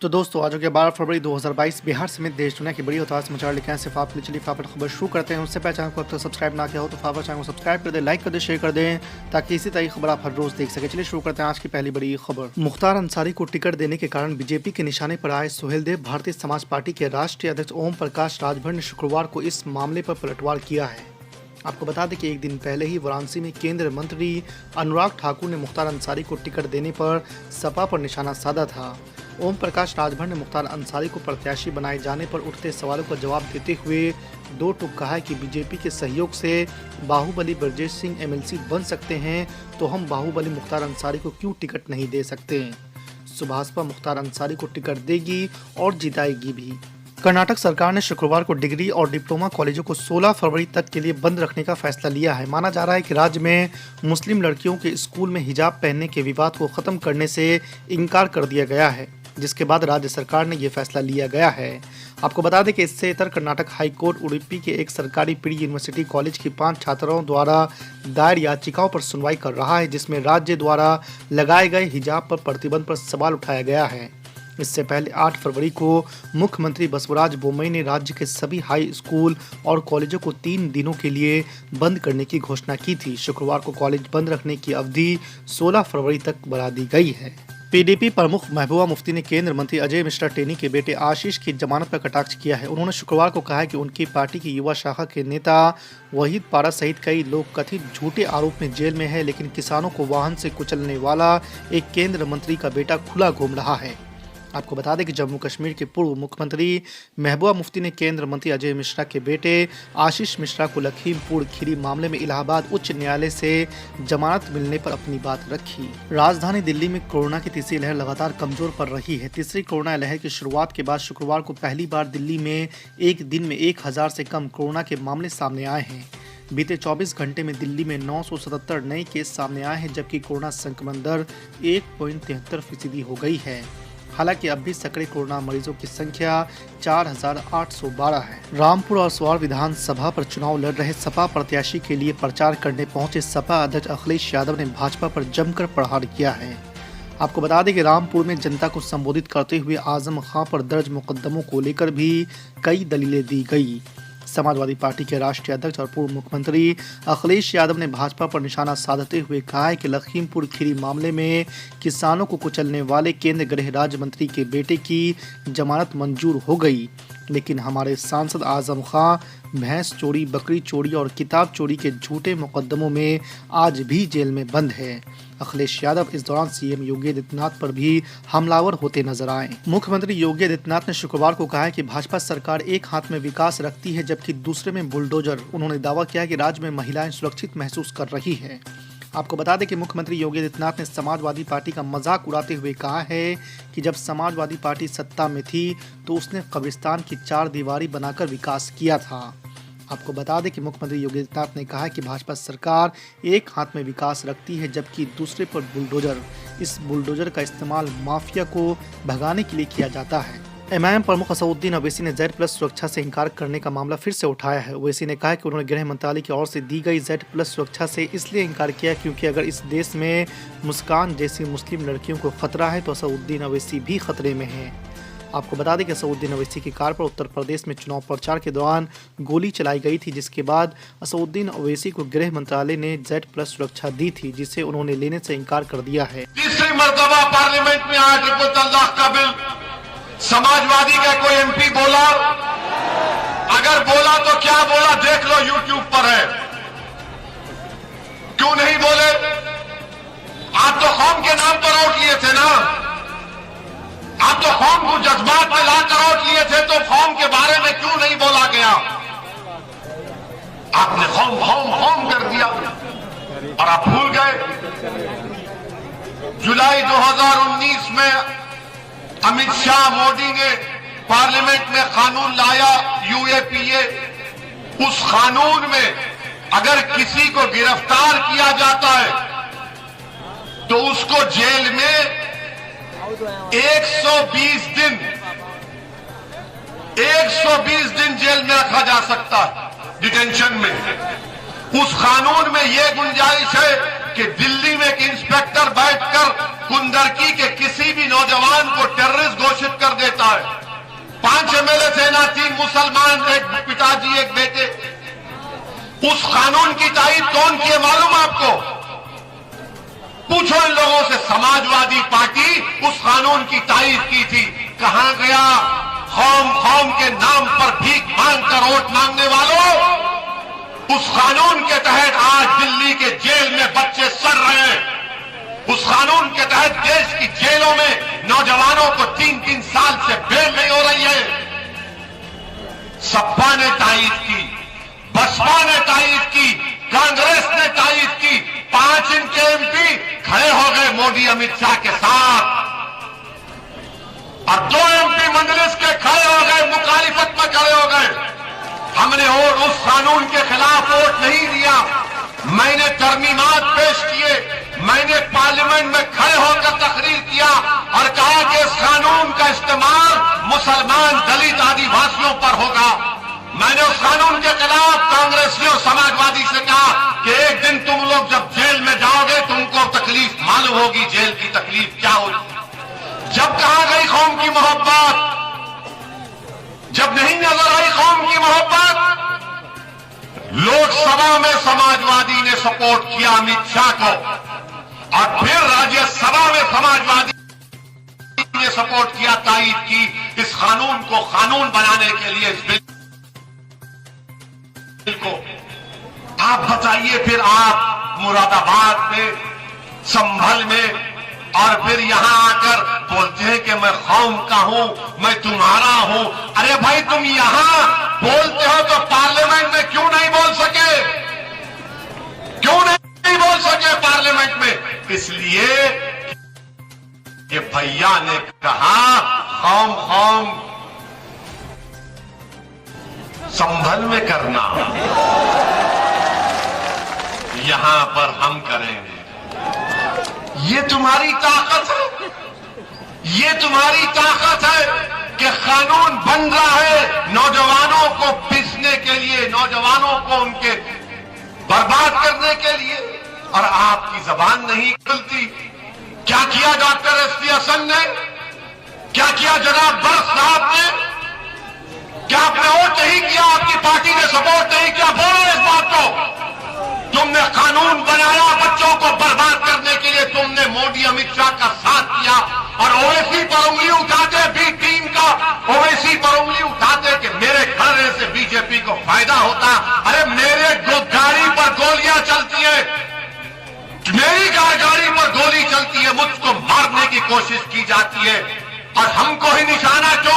तो दोस्तों आज हो गया 12 फरवरी 2022 बिहार समेत देश दुनिया की बड़ी और ताज़ा समाचार लेकर आए सिर्फ आपके लिए। चलिए फटाफट खबर शुरू करते हैं। उससे पहले चैनल को अब तक सब्सक्राइब ना किया हो तो फटाफट चैनल को सब्सक्राइब कर दें, लाइक कर दें, शेयर कर दें ताकि इसी तरह की खबर आप हर रोज देख सके। चलिए शुरू करते हैं आज की पहली बड़ी खबर। मुख्तार अंसारी को टिकट देने के कारण बीजेपी के निशाने पर आए सुहेल देव भारतीय समाज पार्टी के राष्ट्रीय अध्यक्ष ओम प्रकाश राजभर ने शुक्रवार को इस मामले पर पलटवार किया है। आपको बता दें कि एक दिन पहले ही वाराणसी में केंद्रीय मंत्री अनुराग ठाकुर ने मुख्तार अंसारी को टिकट देने पर सपा पर निशाना साधा था। ओम प्रकाश राजभर ने मुख्तार अंसारी को प्रत्याशी बनाए जाने पर उठते सवालों का जवाब देते हुए दो टूक कहा कि बीजेपी के सहयोग से बाहुबली ब्रजेश सिंह एमएलसी बन सकते हैं तो हम बाहुबली मुख्तार अंसारी को क्यों टिकट नहीं दे सकते। सुभाषपा मुख्तार अंसारी को टिकट देगी और जिताएगी भी। कर्नाटक सरकार ने शुक्रवार को डिग्री और डिप्लोमा कॉलेजों को 16 फरवरी तक के लिए बंद रखने का फैसला लिया है। माना जा रहा है कि राज्य में मुस्लिम लड़कियों के स्कूल में हिजाब पहनने के विवाद को खत्म करने से इनकार कर दिया गया है, जिसके बाद राज्य सरकार ने यह फैसला लिया गया है। आपको बता दें कि इससे इतर कर्नाटक हाईकोर्ट उडुपी के एक सरकारी प्री यूनिवर्सिटी कॉलेज की 5 छात्राओं द्वारा दायर याचिकाओं पर सुनवाई कर रहा है, जिसमें राज्य द्वारा लगाए गए हिजाब पर प्रतिबंध पर सवाल उठाया गया है। इससे पहले 8 फरवरी को मुख्यमंत्री बसवराज बोम्मई ने राज्य के सभी हाई स्कूल और कॉलेजों को 3 दिनों के लिए बंद करने की घोषणा की थी। शुक्रवार को कॉलेज बंद रखने की अवधि 16 फरवरी तक बढ़ा दी गई है। पीडीपी प्रमुख महबूबा मुफ्ती ने केंद्रीय मंत्री अजय मिश्रा टेनी के बेटे आशीष की जमानत पर कटाक्ष किया है। उन्होंने शुक्रवार को कहा कि उनकी पार्टी की युवा शाखा के नेता वहीद पारा सहित कई लोग कथित झूठे आरोप में जेल में है, लेकिन किसानों को वाहन से कुचलने वाला एक केंद्रीय मंत्री का बेटा खुला घूम रहा है। आपको बता दें कि जम्मू कश्मीर के पूर्व मुख्यमंत्री महबूबा मुफ्ती ने केंद्रीय मंत्री अजय मिश्रा के बेटे आशीष मिश्रा को लखीमपुर खीरी मामले में इलाहाबाद उच्च न्यायालय से जमानत मिलने पर अपनी बात रखी। राजधानी दिल्ली में कोरोना की तीसरी लहर लगातार कमजोर पड़ रही है। तीसरी कोरोना लहर की शुरुआत के बाद शुक्रवार को पहली बार दिल्ली में एक दिन में 1000 से कम कोरोना के मामले सामने आए हैं। बीते 24 घंटे में दिल्ली में 977 नए केस सामने आए हैं, जबकि कोरोना संक्रमण दर 1.73% हो गई है। हालांकि अब भी सक्रिय कोरोना मरीजों की संख्या 4812 है। रामपुर और स्वार विधानसभा पर चुनाव लड़ रहे सपा प्रत्याशी के लिए प्रचार करने पहुंचे सपा अध्यक्ष अखिलेश यादव ने भाजपा पर जमकर प्रहार किया है। आपको बता दें कि रामपुर में जनता को संबोधित करते हुए आजम खां पर दर्ज मुकदमों को लेकर भी कई दलीलें दी गई। समाजवादी पार्टी के राष्ट्रीय अध्यक्ष और पूर्व मुख्यमंत्री अखिलेश यादव ने भाजपा पर निशाना साधते हुए कहा है कि लखीमपुर खीरी मामले में किसानों को कुचलने वाले केंद्रीय गृह राज्य मंत्री के बेटे की जमानत मंजूर हो गई, लेकिन हमारे सांसद आजम खां भैंस चोरी, बकरी चोरी और किताब चोरी के झूठे मुकदमों में आज भी जेल में बंद है। अखिलेश यादव इस दौरान सीएम योगी आदित्यनाथ पर भी हमलावर होते नजर आए। मुख्यमंत्री योगी आदित्यनाथ ने शुक्रवार को कहा है कि भाजपा सरकार एक हाथ में विकास रखती है जबकि दूसरे में बुलडोजर। उन्होंने दावा किया कि राज्य में महिलाएं सुरक्षित महसूस कर रही है। आपको बता दें कि मुख्यमंत्री योगी आदित्यनाथ ने समाजवादी पार्टी का मजाक उड़ाते हुए कहा है कि जब समाजवादी पार्टी सत्ता में थी तो उसने कब्रिस्तान की 4 दीवारी बनाकर विकास किया था। आपको बता दें कि मुख्यमंत्री योगी आदित्यनाथ ने कहा कि भाजपा सरकार एक हाथ में विकास रखती है जबकि दूसरे पर बुलडोजर। इस बुलडोजर का इस्तेमाल माफिया को भगाने के लिए किया जाता है। एमआईएम प्रमुख असदुद्दीन ओवैसी ने Z+ सुरक्षा से इनकार करने का मामला फिर से उठाया है। ओवैसी ने कहा कि उन्होंने गृह मंत्रालय की ओर से दी गई Z+ सुरक्षा से इसलिए इनकार किया क्योंकि अगर इस देश में मुस्कान जैसी मुस्लिम लड़कियों को खतरा है तो असदुद्दीन ओवैसी भी खतरे में है। आपको बता दें कि असदुद्दीन ओवैसी की कार पर उत्तर प्रदेश में चुनाव प्रचार के दौरान गोली चलाई गई थी, जिसके बाद असदुद्दीन ओवैसी को गृह मंत्रालय ने Z+ सुरक्षा दी थी, जिसे उन्होंने लेने से इनकार कर दिया है। तीसरी मर्तबा पार्लियामेंट में आया ट्रिपल तलाक का बिल। समाजवादी का कोई एमपी बोला, अगर बोला तो क्या बोला देख लो, यूट्यूब पर है। क्यों नहीं बोले? आप तो कौम के नाम पर वोट लिए थे ना, आप तो कौम को जज्बात में लाकर वोट लिए थे, तो कौम के बारे में क्यों नहीं बोला गया? आपने कौम कौम कौम कर दिया और आप भूल गए। जुलाई 2019 में अमित शाह मोदी ने पार्लियामेंट में कानून लाया UAPA। उस कानून में अगर किसी को गिरफ्तार किया जाता है तो उसको जेल में 120 दिन जेल में रखा जा सकता है, डिटेंशन में। उस कानून में यह गुंजाइश है कि दिल्ली में एक इंस्पेक्टर बैठकर कुंदरकी के किसी भी नौजवान को टेररिस्ट घोषित कर तीन मुसलमान, एक पिताजी एक बेटे। उस कानून की तारीफ कौन की है मालूम आपको? पूछो इन लोगों से। समाजवादी पार्टी उस कानून की तारीफ की थी। कहां गया कौम के नाम पर भीख मांगकर वोट मांगने वालों? उस कानून के तहत आज दिल्ली के जेल में बच्चे सड़ रहे हैं। उस कानून के तहत देश की जेलों में नौजवानों को 3-3 साल से बेल नहीं हो रही है। सपा ने तारीफ की, बसपा ने तारीफ की, कांग्रेस ने तारीफ की। 5 इनके एमपी खड़े हो गए मोदी अमित शाह के साथ, और 2 एमपी मंजलिस के खड़े हो गए, मुखालिफत में खड़े हो गए। हमने और उस कानून के खिलाफ वोट नहीं दिया। मैंने तरमीमात पेश किए, मैंने पार्लियामेंट में खड़े होकर तकरीर किया और कहा कि इस कानून का इस्तेमाल मुसलमान, दलित, आदिवासियों पर होगा। मैंने उस कानून के खिलाफ कांग्रेसियों, समाजवादी से कहा कि एक दिन तुम लोग जब जेल में जाओगे तुमको तकलीफ मालूम होगी, जेल की तकलीफ क्या होगी। जब कहा गई कौम की मोहब्बत, जब नहीं नजर आई कौम की मोहब्बत, लोकसभा में समाजवादी ने सपोर्ट किया अमित शाह को, और फिर राज्यसभा में समाजवादी ने सपोर्ट किया, तायीद की इस कानून को कानून बनाने के लिए, इस बिल को। आप बताइए फिर आप मुरादाबाद में, संभल में, और फिर यहां आकर बोलते हैं कि मैं कौम का हूं, मैं तुम्हारा हूं। अरे भाई तुम यहां बोलते हो तो पार्लियामेंट में क्यों नहीं बोल सके? क्यों नहीं बोल सके पार्लियामेंट में? इसलिए कि भैया ने कहा कौम संभल में करना, यहां पर हम करेंगे। ये तुम्हारी ताकत है, ये तुम्हारी ताकत है कि कानून बन रहा है नौजवानों को पीसने के लिए, नौजवानों को उनके बर्बाद करने के लिए, और आपकी जबान नहीं खुलती। क्या किया डॉक्टर एसपी हसन ने? क्या किया जनाब बर्स साहब ने? क्या आपने वोट नहीं किया? आपकी पार्टी ने सपोर्ट नहीं किया? बोलो इस बात को। तुमने कानून बनाया बच्चों को बर्बाद करने के लिए, तुमने मोदी अमित शाह का साथ किया, और ओवैसी पर उंगली उठाते, बी टीम का ओवैसी पर उंगली उठाते कि मेरे खड़े से बीजेपी को फायदा होता। अरे मेरे गाड़ी पर गोलियां चलती है, मेरी गाड़ी पर गोली चलती है, मुझको मारने की कोशिश की जाती है, और हमको ही निशाना क्यों